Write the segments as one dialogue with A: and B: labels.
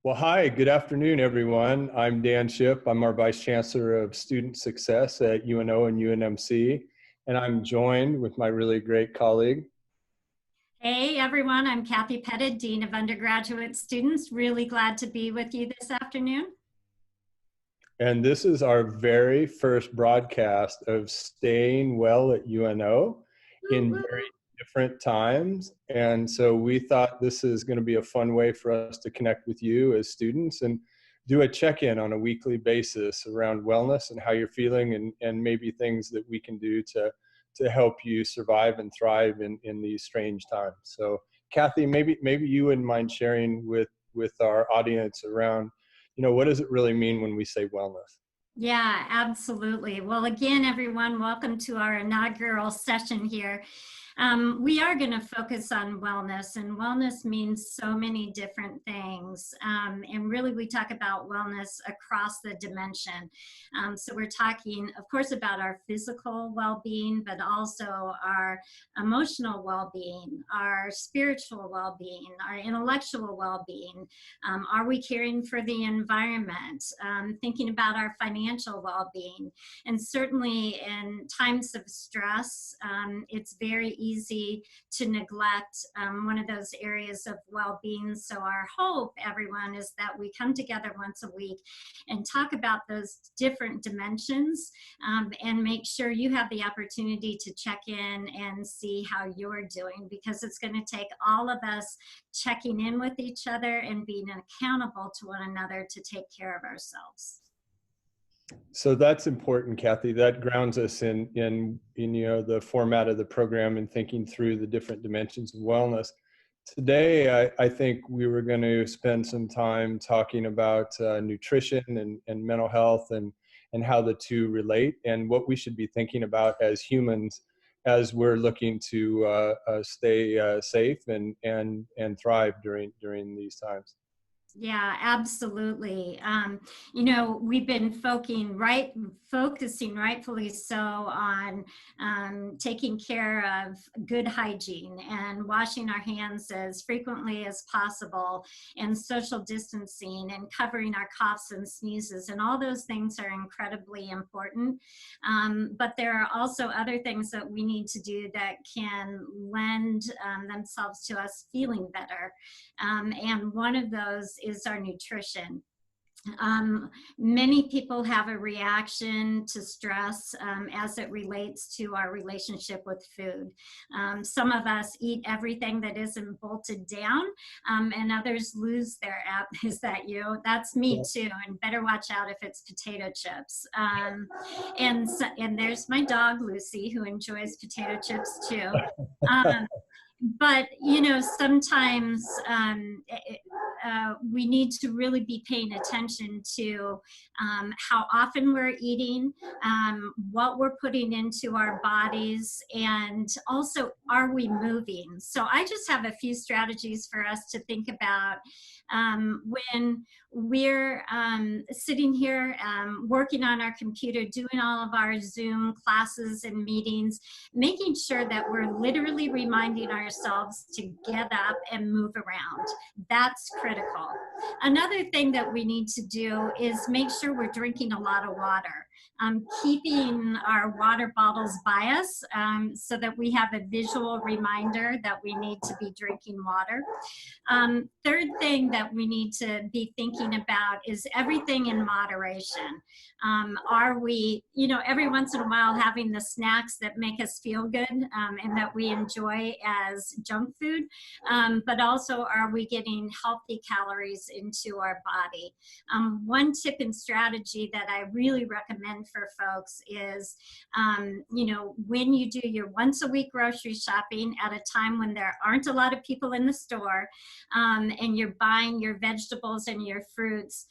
A: Well, hi, good afternoon, everyone. I'm Dan Shipp. I'm our Vice Chancellor of Student Success at UNO and UNMC, and I'm joined with my really great colleague.
B: Hey everyone, I'm Cathy Pettid, Dean of Undergraduate Students. Really glad to be with you this afternoon.
A: And this is our very first broadcast of Staying Well at UNO in very different times. And so we thought this is going to be a fun way for us to connect with you as students and do a check-in on a weekly basis around wellness and how you're feeling and maybe things that we can do to help you survive and thrive in these strange times. So Cathy, maybe you wouldn't mind sharing with our audience around, what does it really mean when we say wellness?
B: Yeah, absolutely. Well, again, everyone, welcome to our inaugural session here. We are going to focus on wellness, and wellness means so many different things. And really, we talk about wellness across the dimension. So we're talking, of course, about our physical well-being, but also our emotional well-being, our spiritual well-being, our intellectual well-being. Are we caring for the environment? Thinking about our financial well-being. And certainly in times of stress, it's very easy to neglect one of those areas of well-being. So our hope, everyone, is that we come together once a week and talk about those different dimensions and make sure you have the opportunity to check in and see how you're doing, because it's going to take all of us checking in with each other and being accountable to one another to take care of ourselves.
A: So that's important, Cathy. That grounds us in the format of the program and thinking through the different dimensions of wellness. Today, I think we were going to spend some time talking about nutrition and mental health and how the two relate and what we should be thinking about as humans as we're looking to stay safe and thrive during these times.
B: Yeah, absolutely. We've been focusing rightfully so on taking care of good hygiene and washing our hands as frequently as possible, and social distancing and covering our coughs and sneezes, and all those things are incredibly important. But there are also other things that we need to do that can lend themselves to us feeling better. And one of those is our nutrition. Many people have a reaction to stress as it relates to our relationship with food. Some of us eat everything that isn't bolted down, and others lose their app. Is that you? That's me too, and better watch out if it's potato chips. And there's my dog, Lucy, who enjoys potato chips too. But sometimes we need to really be paying attention to how often we're eating, what we're putting into our bodies, and also, are we moving? So I just have a few strategies for us to think about when we're sitting here working on our computer, doing all of our Zoom classes and meetings, making sure that we're literally reminding ourselves to get up and move around. That's critical. Another thing that we need to do is make sure we're drinking a lot of water. Keeping our water bottles by us so that we have a visual reminder that we need to be drinking water. Third thing that we need to be thinking about is everything in moderation. Are we, every once in a while having the snacks that make us feel good and that we enjoy as junk food, but also are we getting healthy calories into our body? One tip and strategy that I really recommend for folks is, when you do your once a week grocery shopping at a time when there aren't a lot of people in the store, and you're buying your vegetables and your fruits,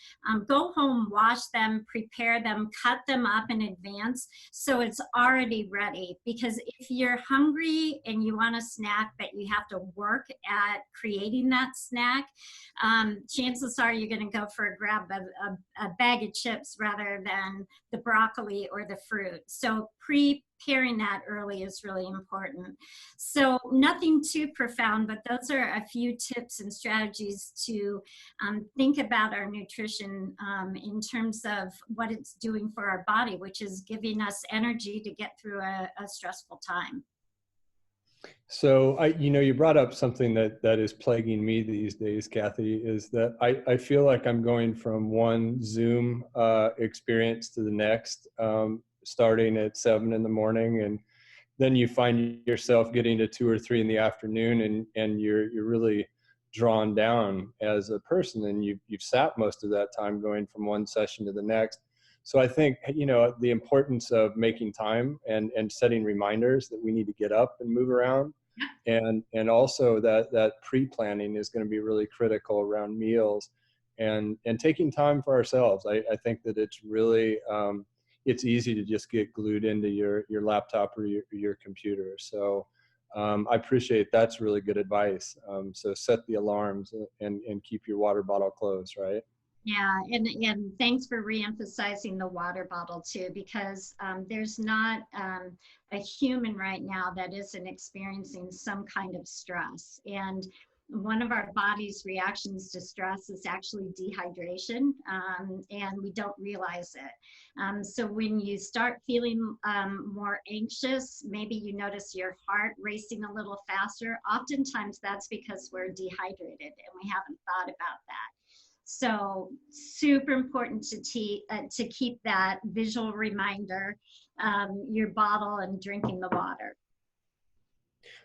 B: go home, wash them, prepare them, cut them up in advance so it's already ready. Because if you're hungry and you want a snack but you have to work at creating that snack, chances are you're going to go for a grab of a bag of chips rather than the broccoli or the fruit. So pairing that early is really important. So nothing too profound, but those are a few tips and strategies to think about our nutrition in terms of what it's doing for our body, which is giving us energy to get through a stressful time.
A: So you brought up something that is plaguing me these days, Cathy, is that I feel like I'm going from one Zoom experience to the next, starting at 7 in the morning, and then you find yourself getting to 2 or 3 in the afternoon, and you're really drawn down as a person, and you've sat most of that time going from one session to the next. So I think, the importance of making time and setting reminders that we need to get up and move around. And also that pre-planning is going to be really critical around meals and taking time for ourselves. I think that it's really, it's easy to just get glued into your laptop or your computer. So I appreciate that's really good advice. So set the alarms and keep your water bottle closed, right?
B: Yeah, and thanks for reemphasizing the water bottle too, because there's not a human right now that isn't experiencing some kind of stress. And one of our body's reactions to stress is actually dehydration, and we don't realize it. So when you start feeling more anxious, maybe you notice your heart racing a little faster. Oftentimes that's because we're dehydrated and we haven't thought about that. So super important to keep that visual reminder, your bottle and drinking the water.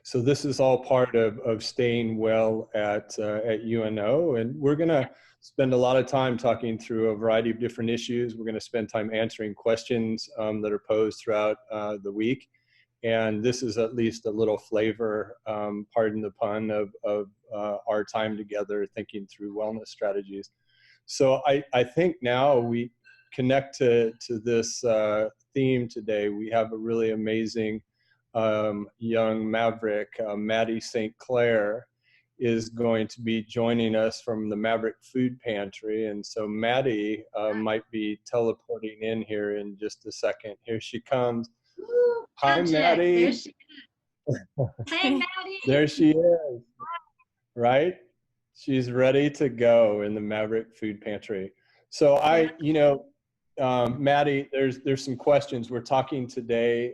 A: So this is all part of staying well at UNO, and we're going to spend a lot of time talking through a variety of different issues. We're going to spend time answering questions that are posed throughout the week, and this is at least a little flavor, pardon the pun, of our time together thinking through wellness strategies. So I think now we connect to this theme today. We have a really amazing young maverick, Maddie St. Clair, is going to be joining us from the Maverick Food Pantry. And so Maddie might be teleporting in here in just a second. Here she comes.
B: Ooh,
A: hi, Maddie.
B: There she is. Hey, Maddie.
A: There she is. Right? She's ready to go in the Maverick Food Pantry. So Maddie, there's some questions. We're talking today.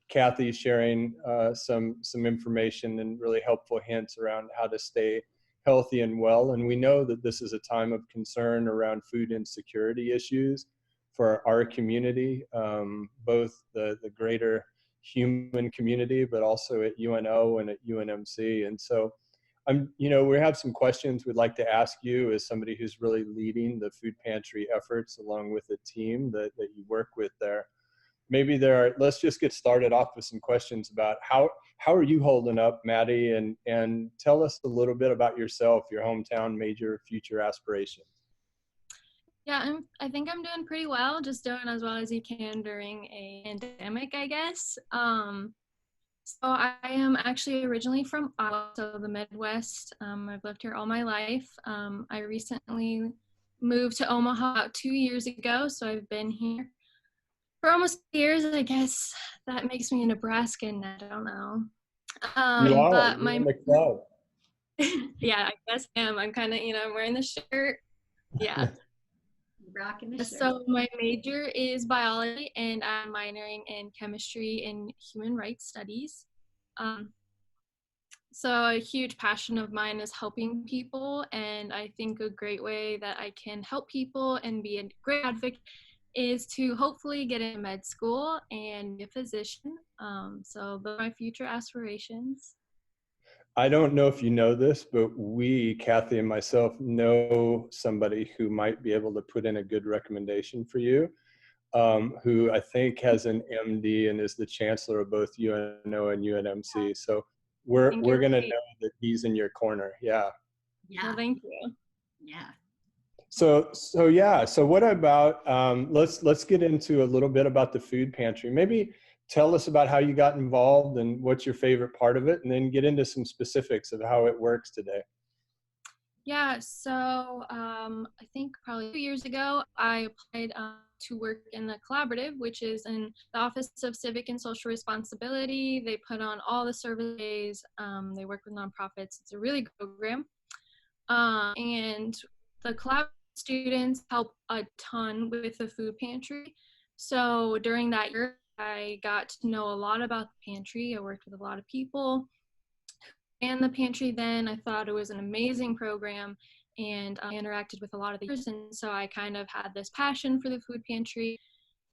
A: Cathy sharing some information and really helpful hints around how to stay healthy and well. And we know that this is a time of concern around food insecurity issues for our community, both the greater human community, but also at UNO and at UNMC. And so we have some questions we'd like to ask you as somebody who's really leading the food pantry efforts along with the team that you work with there. Maybe let's just get started off with some questions about how are you holding up, Maddie, and tell us a little bit about yourself, your hometown, major, future aspirations.
C: Yeah, I think I'm doing pretty well, just doing as well as you can during a pandemic, I guess. So I am actually originally from Iowa, so the Midwest. I've lived here all my life. I recently moved to Omaha about 2 years ago, so I've been here for almost years. I guess that makes me a Nebraskan. I don't know.
A: You are.
C: But
A: You're in the club.
C: Yeah, I guess I am. I'm kind of, I'm wearing the shirt. Yeah.
B: Rocking the shirt.
C: So my major is biology, and I'm minoring in chemistry and human rights studies. So a huge passion of mine is helping people, and I think a great way that I can help people and be a great advocate is to hopefully get into med school and be a physician. So those are my future aspirations.
A: I don't know if you know this, but we, Cathy and myself, know somebody who might be able to put in a good recommendation for you, who I think has an MD and is the chancellor of both UNO and UNMC. So we're going to know that he's in your corner. Yeah.
B: Yeah.
C: Well, thank you.
B: Yeah.
A: So what about, let's get into a little bit about the food pantry. Maybe tell us about how you got involved and what's your favorite part of it, and then get into some specifics of how it works today.
C: Yeah, so I think probably 2 years ago, I applied to work in the collaborative, which is in the Office of Civic and Social Responsibility. They put on all the service days. They work with nonprofits. It's a really good program. And the collaborative students help a ton with the food pantry. So during that year, I got to know a lot about the pantry. I worked with a lot of people. And the pantry then, I thought it was an amazing program, and I interacted with a lot of the youth, and so I kind of had this passion for the food pantry.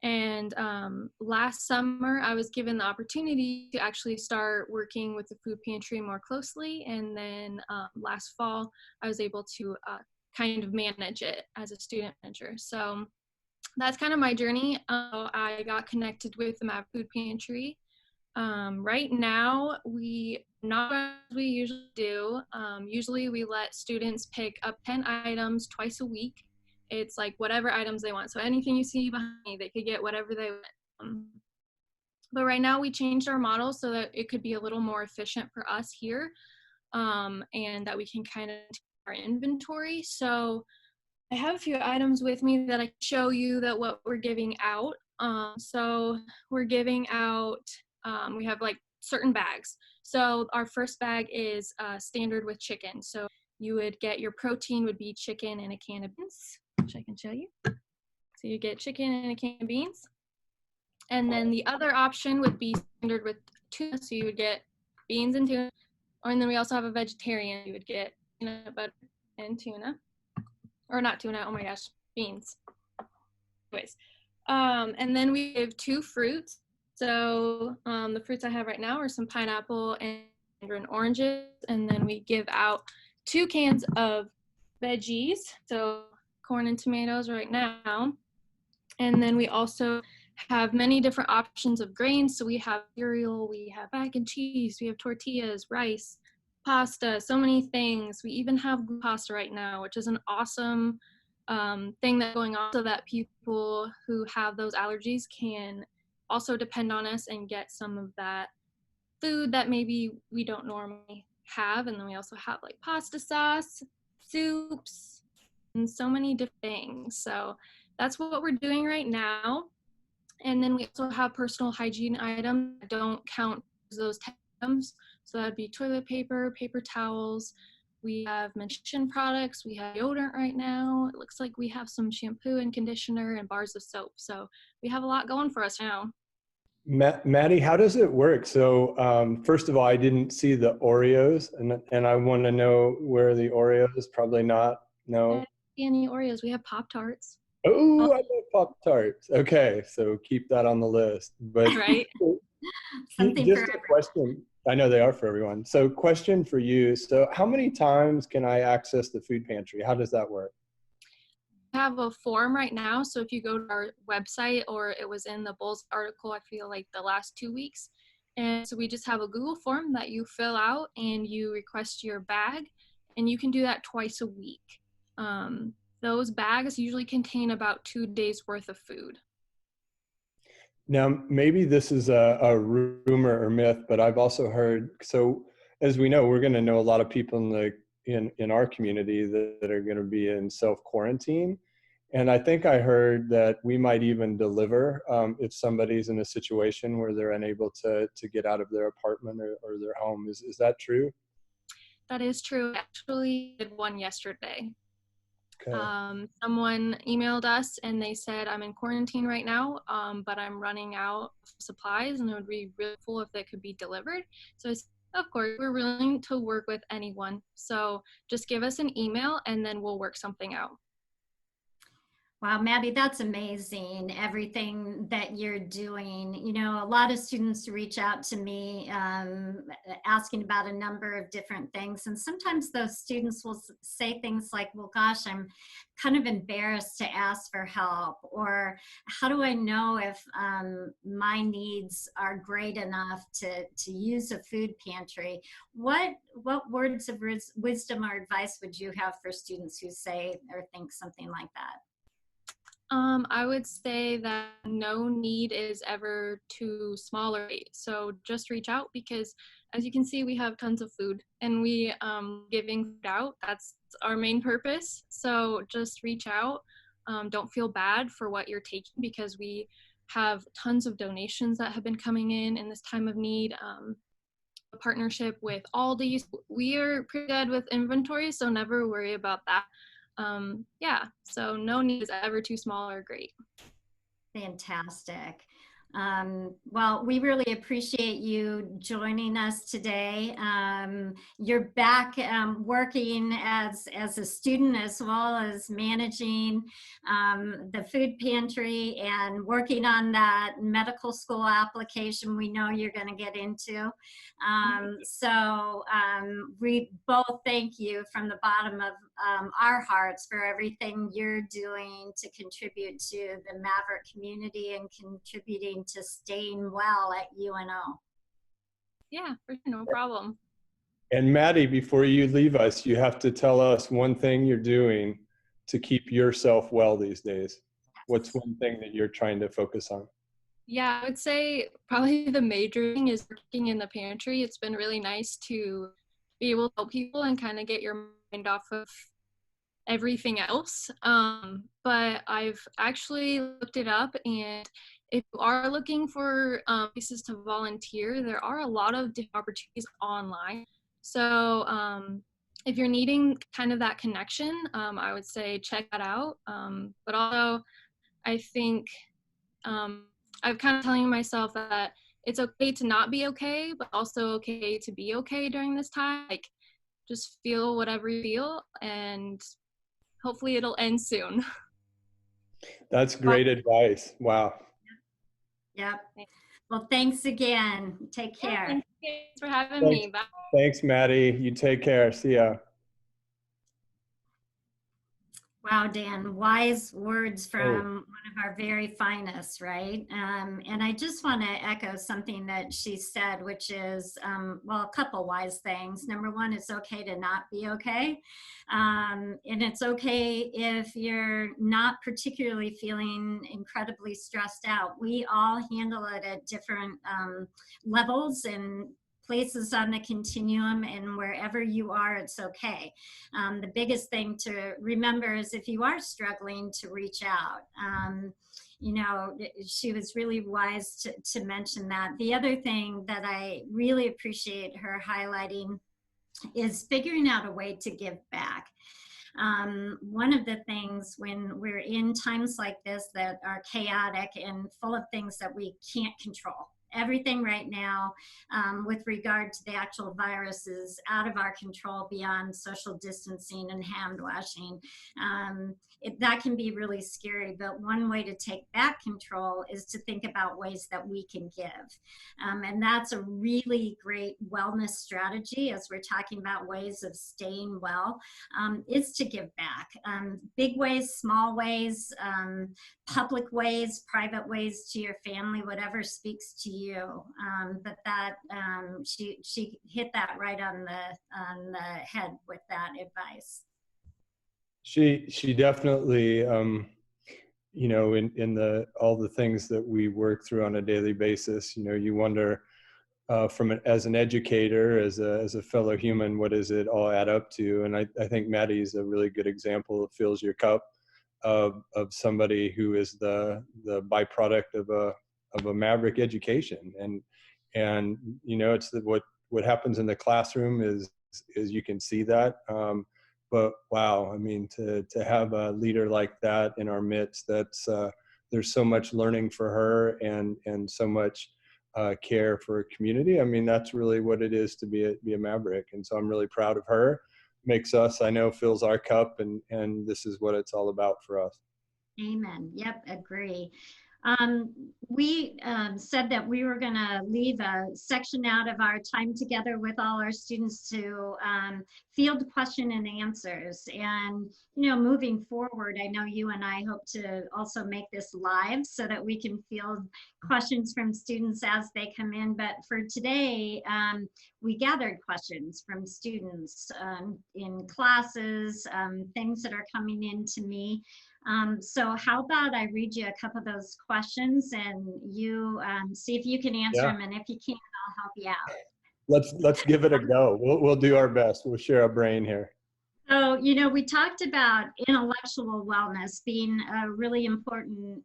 C: And last summer, I was given the opportunity to actually start working with the food pantry more closely, and then last fall, I was able to kind of manage it as a student manager. So that's kind of my journey. I got connected with the Maverick Food Pantry. Right now, not as we usually do. Usually we let students pick up 10 items twice a week. It's like whatever items they want. So anything you see behind me, they could get whatever they want. But right now we changed our model so that it could be a little more efficient for us here, and that we can kind of take our inventory. So I have a few items with me that I can show you that what we're giving out. So we're giving out, we have like certain bags. So our first bag is standard with chicken. So you would get your protein would be chicken and a can of beans, which I can show you. So you get chicken and a can of beans. And then the other option would be standard with tuna. So you would get beans and tuna. And then we also have a vegetarian. You would get peanut butter and tuna. Or not tuna, oh my gosh, beans. Anyways, and then we have 2 fruits. So the fruits I have right now are some pineapple and oranges, and then we give out 2 cans of veggies, so corn and tomatoes right now. And then we also have many different options of grains. So we have cereal, we have mac and cheese, we have tortillas, rice, pasta, so many things. We even have pasta right now, which is an awesome thing that's going on so that people who have those allergies can also depend on us and get some of that food that maybe we don't normally have. And then we also have like pasta sauce, soups, and so many different things. So that's what we're doing right now. And then we also have personal hygiene items that don't count as those items. So that'd be toilet paper, paper towels. We have menstruation products. We have deodorant right now. It looks like we have some shampoo and conditioner and bars of soap. So we have a lot going for us now.
A: Maddie, how does it work? So first of all, I didn't see the Oreos, and I want to know where the Oreos. Probably not. No.
C: Any Oreos? We have Pop-Tarts.
A: Oh, I love Pop-Tarts. Okay, so keep that on the list. But
C: right.
B: Something
A: just
B: for
A: a question. I know they are for everyone. So question for you. So how many times can I access the food pantry? How does that work?
C: We have a form right now. So if you go to our website, or it was in the Bulls article, I feel like the last 2 weeks. And so we just have a Google form that you fill out and you request your bag, and you can do that twice a week. Those bags usually contain about 2 days worth of food.
A: Now, maybe this is a rumor or myth, but I've also heard, so as we know, we're going to know a lot of people in our community that are going to be in self-quarantine. And I think I heard that we might even deliver if somebody's in a situation where they're unable to get out of their apartment or their home. Is that true?
C: That is true. I actually did one yesterday.
A: Okay.
C: Someone emailed us and they said, I'm in quarantine right now, but I'm running out of supplies, and it would be really cool if they could be delivered. So I said, of course, we're willing to work with anyone. So just give us an email and then we'll work something out.
B: Wow, Maddie, that's amazing, everything that you're doing. You know, a lot of students reach out to me asking about a number of different things. And sometimes those students will say things like, well, gosh, I'm kind of embarrassed to ask for help. Or how do I know if my needs are great enough to use a food pantry? What words of wisdom or advice would you have for students who say or think something like that?
C: I would say that no need is ever too small or late. So just reach out, because as you can see, we have tons of food and we giving food out. That's our main purpose. So just reach out. don't feel bad for what you're taking, because we have tons of donations that have been coming in this time of need. A partnership with Aldi. We are pretty good with inventory, so never worry about that. Yeah, so no need is ever too small or great.
B: Fantastic. Well, we really appreciate you joining us today. You're back working as a student, as well as managing the food pantry and working on that medical school application we know you're going to get into. We both thank you from the bottom of our hearts for everything you're doing to contribute to the Maverick community and contributing to staying well at UNO.
C: Yeah, for sure, no problem.
A: And Maddie, before you leave us, you have to tell us one thing you're doing to keep yourself well these days. What's one thing that you're trying to focus on?
C: Yeah, I would say probably the major thing is working in the pantry. It's been really nice to be able to help people and kind of get your mind off of everything else. But I've actually looked it up, and if you are looking for places to volunteer, there are a lot of different opportunities online. So if you're needing kind of that connection, I would say check that out. But also, I think I'm kind of telling myself that it's okay to not be okay, but also okay to be okay during this time. Like, just feel whatever you feel, and hopefully it'll end soon.
A: That's great advice. Wow.
B: Yep. Well, thanks again. Take care.
C: Thanks for having me. Bye.
A: Thanks, Maddie. You take care. See ya.
B: Wow, Dan, wise words from one of our very finest, right? And I just want to echo something that she said, which is, well, a couple wise things. Number one, it's okay to not be okay. And it's okay if you're not particularly feeling incredibly stressed out. We all handle it at different levels and places on the continuum, and wherever you are, it's okay. The biggest thing to remember is if you are struggling, to reach out. You know, she was really wise to mention that. The other thing that I really appreciate her highlighting is figuring out a way to give back. One of the things when we're in times like this that are chaotic and full of things that we can't control, everything right now with regard to the actual virus is out of our control beyond social distancing and hand washing. That can be really scary, but one way to take back control is to think about ways that we can give. And that's a really great wellness strategy as we're talking about ways of staying well, is to give back. Big ways, small ways, public ways, private ways to your family, whatever speaks to you. But that she hit that right on the head with that advice.
A: She definitely, you know, in all the things that we work through on a daily basis, you know, you wonder as an educator, as a fellow human, what does it all add up to? And I think Maddie's a really good example of fills your cup of somebody who is the byproduct of a Maverick education. And you know, it's what happens in the classroom is you can see that. But wow, I mean, to have a leader like that in our midst, there's so much learning for her and so much care for a community. I mean, that's really what it is to be a Maverick. And so I'm really proud of her. Makes us, I know, fills our cup, and this is what it's all about for us.
B: Amen. Yep, agree. We said that we were going to leave a section out of our time together with all our students to field question and answers. And, you know, moving forward, I know you and I hope to also make this live so that we can field questions from students as they come in. But for today, we gathered questions from students in classes, things that are coming in to me. So how about I read you a couple of those questions and you see if you can answer them, and if you can't, I'll help you out.
A: Let's give it a go. We'll do our best. We'll share our brain here.
B: So, we talked about intellectual wellness being a really important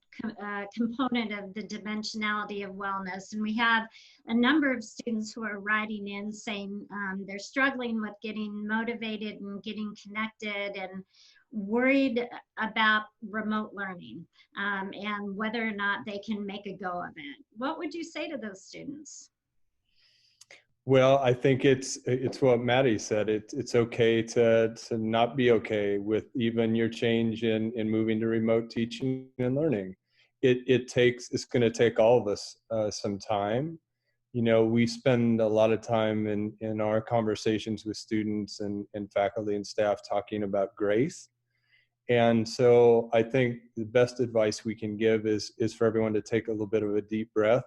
B: component of the dimensionality of wellness. And we have a number of students who are writing in saying they're struggling with getting motivated and getting connected and worried about remote learning and whether or not they can make a go of it. What would you say to those students?
A: Well, I think it's what Maddie said. It's okay to not be okay with even your change in moving to remote teaching and learning. It's going to take all of us some time. We spend a lot of time in our conversations with students and faculty and staff talking about grace. And so I think the best advice we can give is for everyone to take a little bit of a deep breath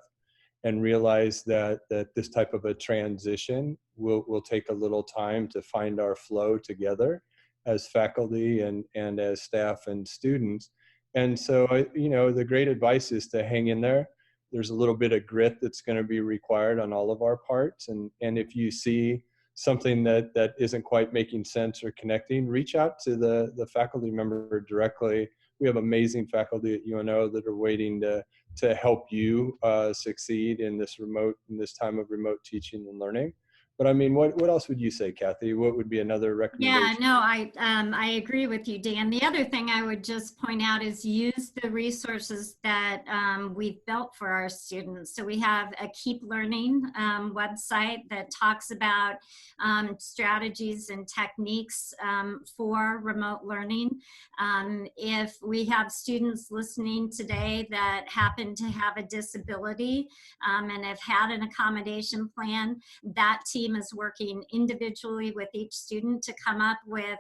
A: and realize that this type of a transition will take a little time to find our flow together as faculty and as staff and students. And so, the great advice is to hang in there. There's a little bit of grit that's going to be required on all of our parts. And if you see something that isn't quite making sense or connecting, reach out to the faculty member directly. We have amazing faculty at UNO that are waiting to help you succeed in this time of remote teaching and learning. But I mean, what else would you say, Cathy? What would be another recommendation?
B: Yeah, no, I agree with you, Dan. The other thing I would just point out is use the resources that we've built for our students. So we have a Keep Learning website that talks about strategies and techniques for remote learning. If we have students listening today that happen to have a disability and have had an accommodation plan, that team is working individually with each student to come up with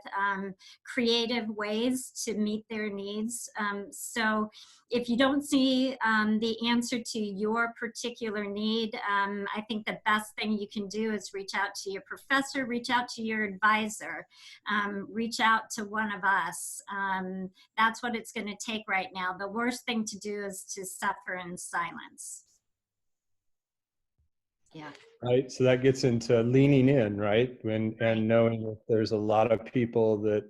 B: creative ways to meet their needs. So if you don't see the answer to your particular need, I think the best thing you can do is reach out to your professor, reach out to your advisor, reach out to one of us. That's what it's going to take right now. The worst thing to do is to suffer in silence. Yeah.
A: Right. So that gets into leaning in, right? And knowing that there's a lot of people that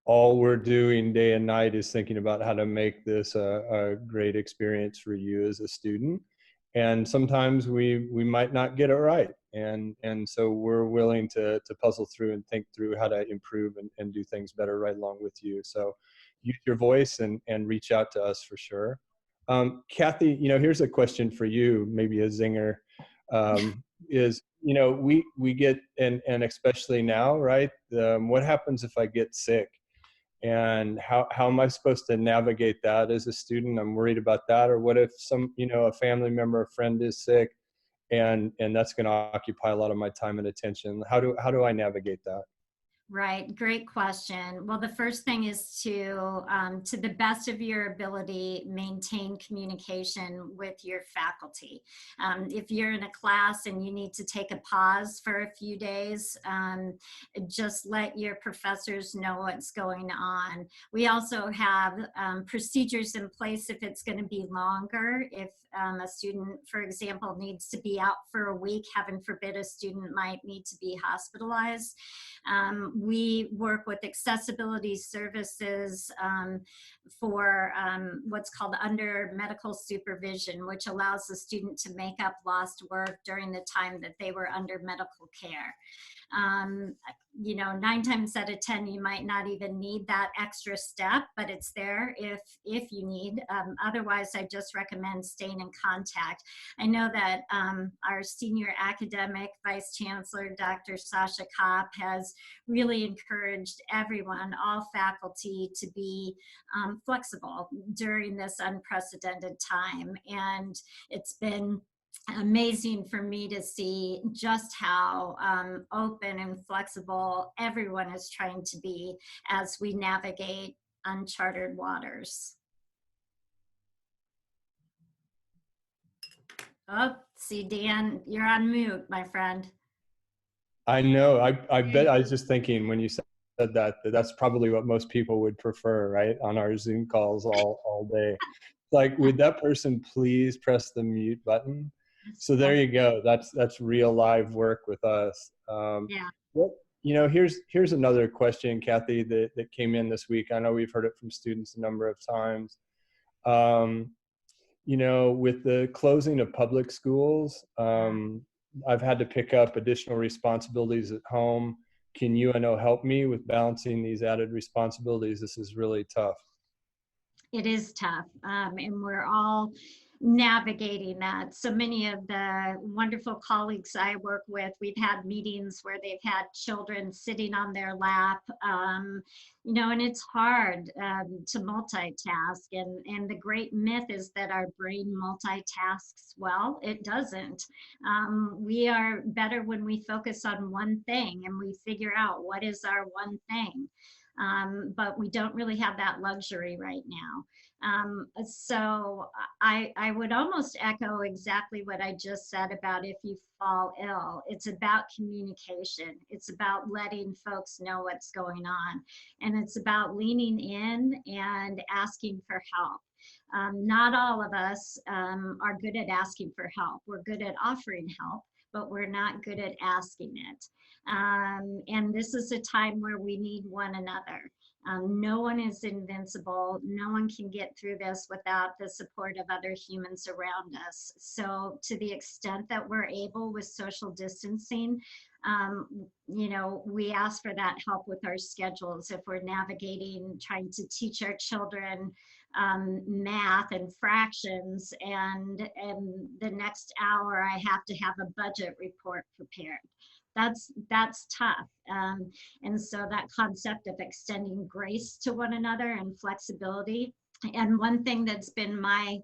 A: all we're doing day and night is thinking about how to make this a great experience for you as a student. And sometimes we might not get it right. And so we're willing to puzzle through and think through how to improve and do things better right along with you. So use your voice and reach out to us for sure. Cathy, here's a question for you, maybe a zinger. Is we get and especially now, right? What happens if I get sick, and how am I supposed to navigate that as a student? I'm worried about that. Or what if a family member, a friend is sick, and that's going to occupy a lot of my time and attention? How do I navigate that?
B: Right, great question. Well, the first thing is to the best of your ability, maintain communication with your faculty. If you're in a class and you need to take a pause for a few days, just let your professors know what's going on. We also have procedures in place if it's going to be longer. If a student, for example, needs to be out for a week, heaven forbid a student might need to be hospitalized. We work with accessibility services for what's called under medical supervision, which allows the student to make up lost work during the time that they were under medical care. 9 times out of 10, you might not even need that extra step, but it's there if you need. Otherwise, I just recommend staying in contact. I know that our senior academic Vice Chancellor, Dr. Sasha Kopp, has really encouraged everyone, all faculty, to be flexible during this unprecedented time. And it's been amazing for me to see just how open and flexible everyone is trying to be as we navigate uncharted waters. Oh, see, Dan, you're on mute, my friend.
A: I know. I bet I was just thinking when you said that's probably what most people would prefer, right? On our Zoom calls all day. Like, would that person please press the mute button? So there you go. That's real live work with us.
B: Yeah.
A: Here's another question, Cathy, that came in this week. I know we've heard it from students a number of times. With the closing of public schools, I've had to pick up additional responsibilities at home. Can UNO help me with balancing these added responsibilities? This is really tough.
B: It is tough, and we're all navigating that. So many of the wonderful colleagues I work with, we've had meetings where they've had children sitting on their lap, and it's hard to multitask. And the great myth is that our brain multitasks well. It doesn't. We are better when we focus on one thing and we figure out what is our one thing. But we don't really have that luxury right now. So I would almost echo exactly what I just said about if you fall ill. It's about communication. It's about letting folks know what's going on. And it's about leaning in and asking for help. Not all of us are good at asking for help. We're good at offering help, but we're not good at asking it. And this is a time where we need one another. No one is invincible. No one can get through this without the support of other humans around us. So to the extent that we're able with social distancing, we ask for that help with our schedules. If we're navigating, trying to teach our children math and fractions, and the next hour I have to have a budget report prepared. That's tough. And so that concept of extending grace to one another and flexibility. And one thing that's been my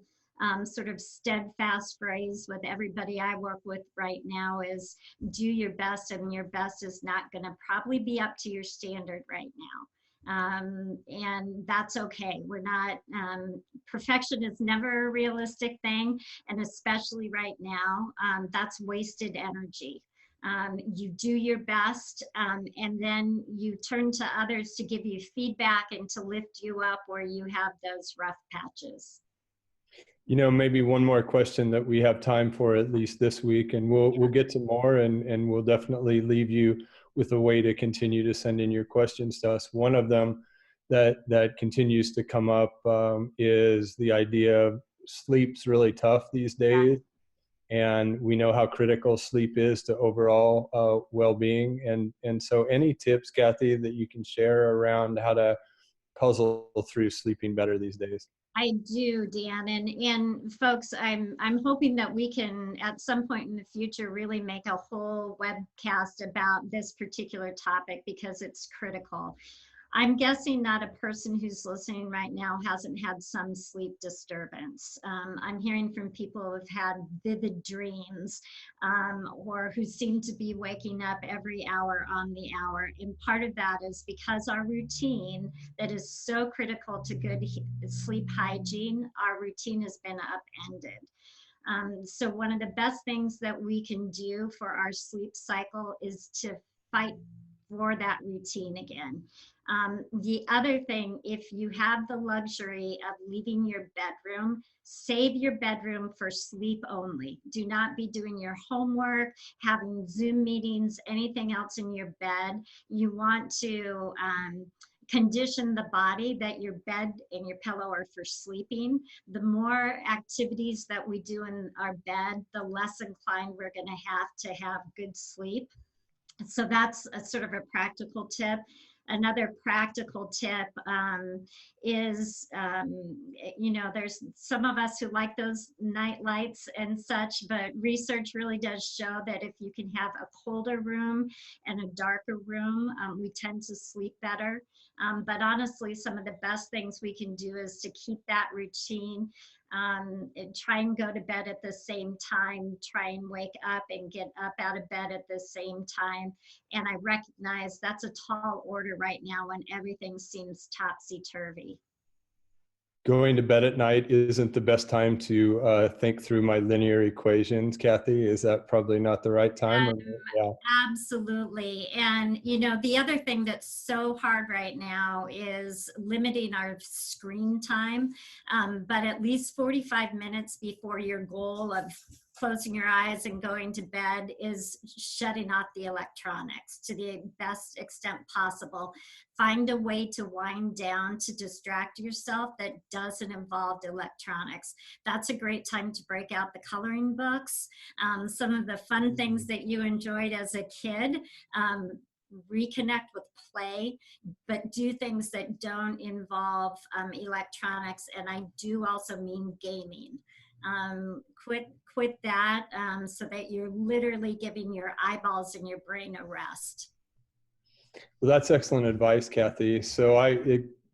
B: sort of steadfast phrase with everybody I work with right now is do your best, and your best is not going to probably be up to your standard right now. And that's okay. We're not, perfection is never a realistic thing. And especially right now, that's wasted energy. You do your best, and then you turn to others to give you feedback and to lift you up where you have those rough patches.
A: Maybe one more question that we have time for, at least this week, and we'll get to more, and we'll definitely leave you with a way to continue to send in your questions to us. One of them that continues to come up is the idea of sleep's really tough these days. And we know how critical sleep is to overall well-being. And so any tips, Cathy, that you can share around how to puzzle through sleeping better these days?
B: I do, Dan, and folks, I'm hoping that we can at some point in the future really make a whole webcast about this particular topic because it's critical. I'm guessing that a person who's listening right now hasn't had some sleep disturbance. I'm hearing from people who've had vivid dreams or who seem to be waking up every hour on the hour. And part of that is because our routine that is so critical to good sleep hygiene, our routine has been upended. So one of the best things that we can do for our sleep cycle is to fight for that routine again. The other thing, if you have the luxury of leaving your bedroom, save your bedroom for sleep only. Do not be doing your homework, having Zoom meetings, anything else in your bed. You want to condition the body that your bed and your pillow are for sleeping. The more activities that we do in our bed, the less inclined we're going to have good sleep. So that's a sort of a practical tip. Another practical tip is, there's some of us who like those night lights and such, but research really does show that if you can have a colder room and a darker room, we tend to sleep better. But honestly, some of the best things we can do is to keep that routine. Try and go to bed at the same time, try and wake up and get up out of bed at the same time. And I recognize that's a tall order right now when everything seems topsy-turvy.
A: Going to bed at night isn't the best time to think through my linear equations, Cathy. Is that probably not the right time?
B: Yeah. Absolutely. And, the other thing that's so hard right now is limiting our screen time, but at least 45 minutes before your goal of closing your eyes and going to bed is shutting off the electronics to the best extent possible. Find a way to wind down, to distract yourself that doesn't involve electronics. That's a great time to break out the coloring books. Some of the fun things that you enjoyed as a kid, reconnect with play, but do things that don't involve electronics. And I do also mean gaming. Quit that so that you're literally giving your eyeballs and your brain a rest.
A: Well, that's excellent advice, Cathy. So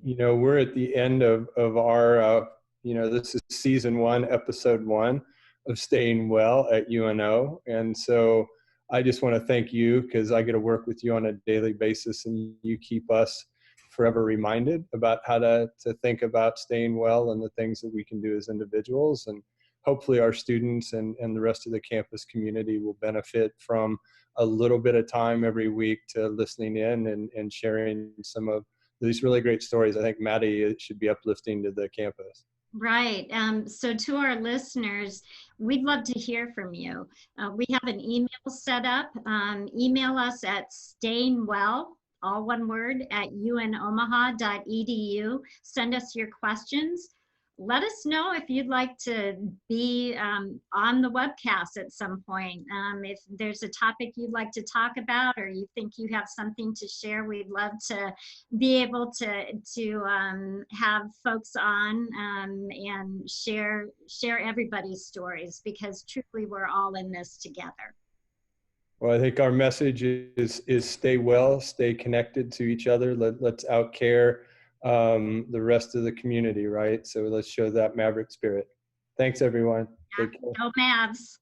A: we're at the end of our, this is season 1, episode 1 of Staying Well at UNO. And so I just want to thank you, because I get to work with you on a daily basis, and you keep us forever reminded about how to think about staying well and the things that we can do as individuals. And hopefully our students and the rest of the campus community will benefit from a little bit of time every week to listening in and sharing some of these really great stories. I think Maddie, it should be uplifting to the campus.
B: Right. So to our listeners, we'd love to hear from you. We have an email set up. Email us at stayingwell, all one word, at unomaha.edu. Send us your questions. Let us know if you'd like to be on the webcast at some point. If there's a topic you'd like to talk about, or you think you have something to share, we'd love to be able to have folks on and share everybody's stories, because truly we're all in this together.
A: Well, I think our message is stay well, stay connected to each other. Let's outcare the rest of the community, right? So let's show that Maverick spirit. Thanks, everyone.
B: Yeah, go Mavs.